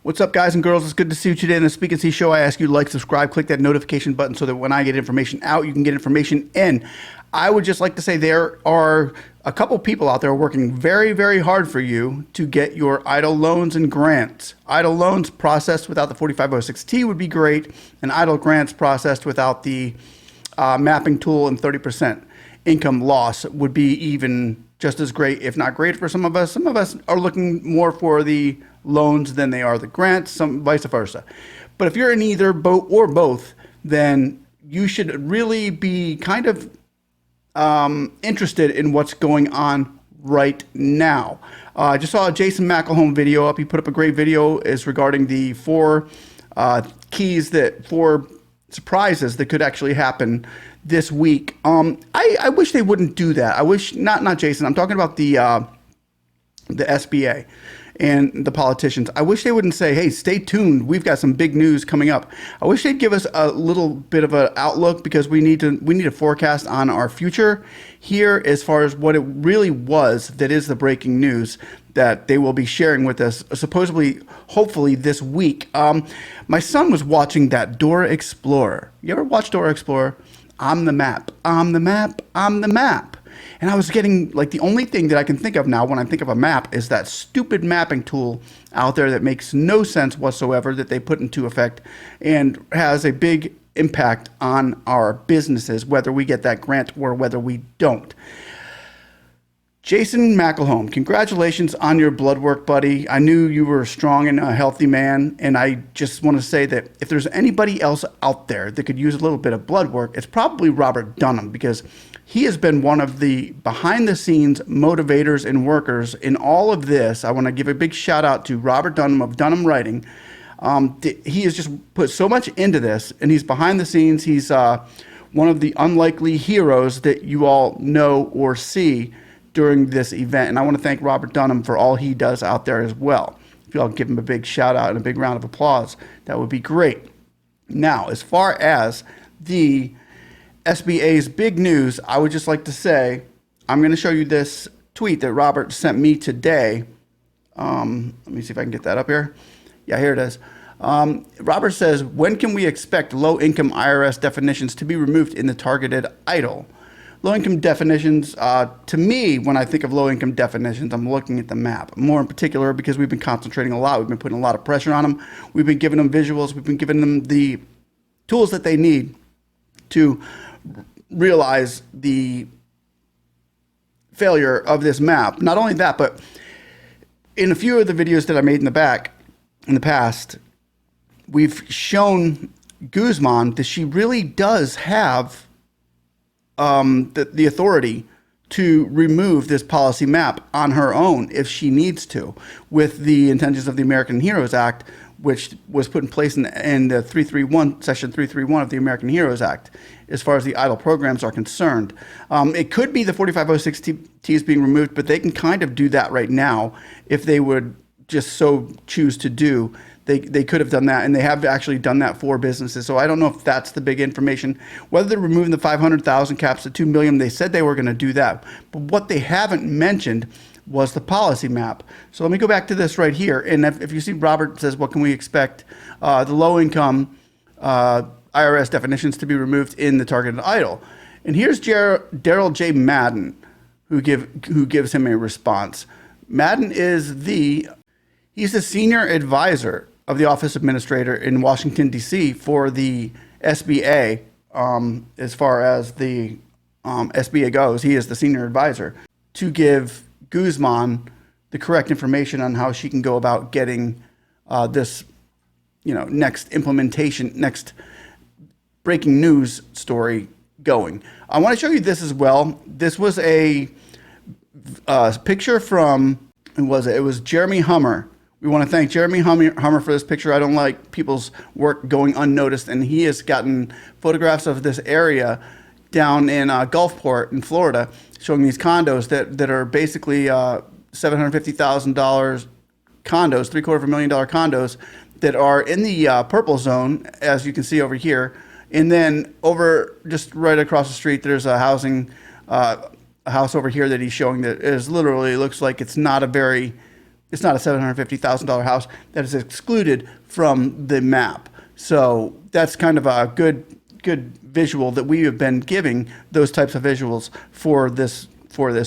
What's up, guys and girls? It's good to see you today in the Speak and See show. I ask you to like, subscribe, click that notification button so that when I get information out, you can get information in. I would just like to say there are a couple people out there working very, very hard for you to get your EIDL loans and grants. EIDL loans processed without the 4506T would be great, and EIDL grants processed without the mapping tool and 30% income loss would be even just as great, if not great for some of us. Some of us are looking more for the loans than they are the grants, some vice versa. But if you're in either boat or both, then you should really be kind of interested in what's going on right now. I just saw a Jason McElhone video up. He put up a great video is regarding the four surprises that could actually happen this week. I wish they wouldn't do that. I wish not Jason. I'm talking about the SBA and the politicians. I wish they wouldn't say, hey, stay tuned, we've got some big news coming up. I wish they'd give us a little bit of an outlook, because we need a forecast on our future here as far as what it really was that is the breaking news that they will be sharing with us, supposedly, hopefully this week. My son was watching that Dora Explorer. You ever watch Dora Explorer? I'm the map, I'm the map, I'm the map. And I was getting, like, the only thing that I can think of now when I think of a map is that stupid mapping tool out there that makes no sense whatsoever that they put into effect and has a big impact on our businesses, whether we get that grant or whether we don't. Jason McElhone, congratulations on your blood work, buddy. I knew you were a strong and a healthy man, and I just want to say that if there's anybody else out there that could use a little bit of blood work, it's probably Robert Dunham, because he has been one of the behind-the-scenes motivators and workers in all of this. I want to give a big shout-out to Robert Dunham of Dunham Writing. He has just put so much into this, and he's behind the scenes. He's one of the unlikely heroes that you all know or see during this event. And I want to thank Robert Dunham for all he does out there as well. If you all give him a big shout-out and a big round of applause, that would be great. Now, as far as the SBA's big news, I would just like to say, I'm going to show you this tweet that Robert sent me today. Let me see if I can get that up here. Yeah, here it is. Robert says, when can we expect low-income IRS definitions to be removed in the targeted EIDL? Low-income definitions, to me, when I think of low-income definitions, I'm looking at the map. More in particular, because we've been concentrating a lot. We've been putting a lot of pressure on them. We've been giving them visuals. We've been giving them the tools that they need to realize the failure of this map. Not only that, but in a few of the videos that I made in the past, we've shown Guzman that she really does have the authority to remove this policy map on her own if she needs to, with the intentions of the American Heroes Act, which was put in place in the 331, Section 331 of the American Heroes Act, as far as the EIDL programs are concerned. It could be the 4506T is being removed, but they can kind of do that right now if they would just so choose to do. They could have done that, and they have actually done that for businesses. So I don't know if that's the big information. Whether they're removing the 500,000 caps to 2 million, they said they were going to do that. But what they haven't mentioned was the policy map. So let me go back to this right here. And if you see Robert says, what can we expect? The low-income IRS definitions to be removed in the targeted EIDL. And here's Daryl J. Madden, who gives him a response. Madden is he's the senior advisor of the Office Administrator in Washington, D.C. for the SBA. As far as the SBA goes, he is the senior advisor to give Guzman the correct information on how she can go about getting this, next implementation, next breaking news story going. I want to show you this as well. This was a picture from, who was it? It was Jeremy Hummer. We want to thank Jeremy Hummer for this picture. I don't like people's work going unnoticed, and he has gotten photographs of this area down in Gulfport in Florida, showing these condos that are basically $750,000 condos, $750,000 condos that are in the purple zone, as you can see over here. And then over just right across the street, there's a house over here that he's showing that is literally looks like it's it's not a $750,000 house that is excluded from the map. So that's kind of a good visual that we have been giving, those types of visuals for this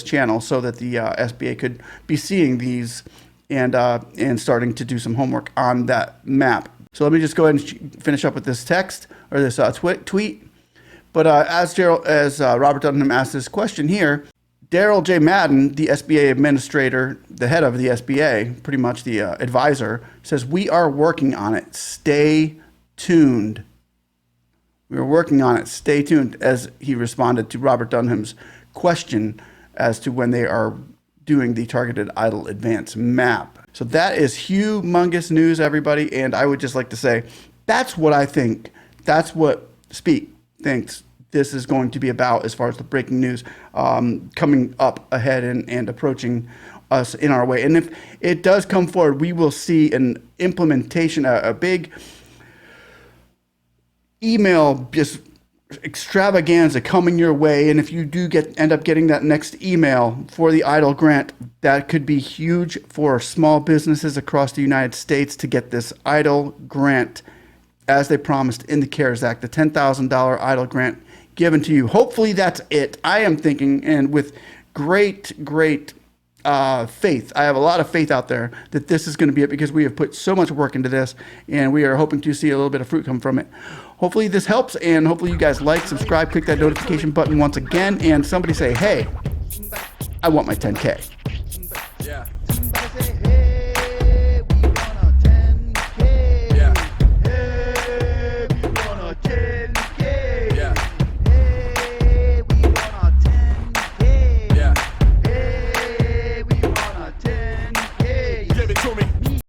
channel, so that the SBA could be seeing these and starting to do some homework on that map. So let me just go ahead and finish up with this text or this tweet. But as Robert Dunham asked this question here, Daryl J. Madden, the SBA administrator, the head of the SBA, pretty much the advisor, says, "We are working on it. Stay tuned." We are working on it. Stay tuned, as he responded to Robert Dunham's question as to when they are doing the targeted idle advance map. So that is humongous news, everybody. And I would just like to say, that's what I think. That's what Speak thinks this is going to be about as far as the breaking news coming up ahead and approaching us in our way. And if it does come forward, we will see an implementation, a big email just extravaganza coming your way. And if you do end up getting that next email for the EIDL grant, that could be huge for small businesses across the United States to get this EIDL grant as they promised in the CARES Act, the $10,000 EIDL grant given to you. Hopefully that's it. I am thinking, and with great faith, I have a lot of faith out there that this is going to be it, because we have put so much work into this and we are hoping to see a little bit of fruit come from it. Hopefully this helps, and hopefully you guys like, subscribe, click that notification button once again, and somebody say, hey, I want my 10K.